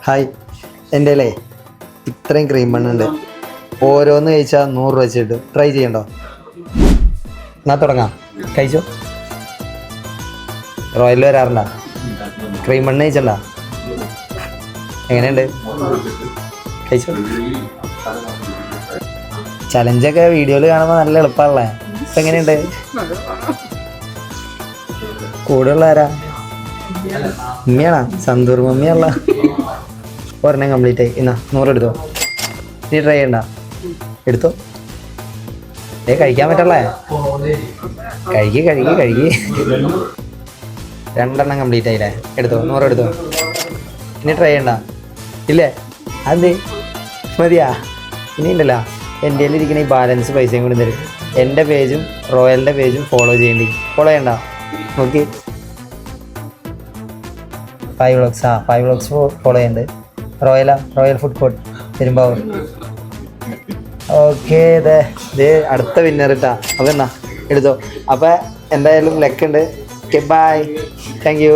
Hi, എൻ്റെ അല്ലേ ഇത്രയും ക്രീം ബണ്ണുണ്ട്. ഓരോന്ന് കഴിച്ചാൽ 100 രൂപ വെച്ചിട്ട് ട്രൈ ചെയ്യണ്ടോ? എന്നാ തുടങ്ങാം. കഴിച്ചോ. റോയലിൽ വരാറുണ്ടോ? ക്രീം ബണ്ണ് കഴിച്ചണ്ട? എങ്ങനെയുണ്ട്? കഴിച്ചോ. ചലഞ്ചൊക്കെ വീഡിയോയിൽ കാണുമ്പോൾ നല്ല എളുപ്പമാണല്ലേ? ഇപ്പം എങ്ങനെയുണ്ട്? കൂടെയുള്ള ആരാ? ഉമ്മയാണോ? സന്തൂർ മമ്മിയല്ല. ഒരെണ്ണം കംപ്ലീറ്റ് ആയി. എന്നാ 100 എടുത്തോ. നീ ട്രൈ ചെയ്യണ്ട. എടുത്തോ. കഴിക്കാൻ പറ്റല്ലേ? കഴുകി 2 എണ്ണം കംപ്ലീറ്റ് ആയില്ലേ? എടുത്തോ. 100 എടുത്തോ. ഇനി ട്രൈ ചെയ്യണ്ട. ഇല്ലേ? അത് മതിയാ? ഇനി ഉണ്ടല്ലോ, എൻ്റെ കയ്യിലിരിക്കുന്ന ഈ ബാലൻസ് പൈസയും കൂടി തരും. എൻ്റെ പേജും റോയലിൻ്റെ പേജും ഫോളോ ചെയ്യേണ്ടി. ഫോളോ ചെയ്യണ്ട. നോക്കി 5 വ്ളോഗ്സ് ഫോളോ ചെയ്യുന്നുണ്ട്. Royal food court Perumbavoor. Okay, ഇത് അടുത്ത വിന്നർ ഇട്ടാ. അപ്പോൾ എന്നാ എടുത്തോ. അപ്പോൾ എന്തായാലും ലക്കുണ്ട്. Okay, bye. Thank U.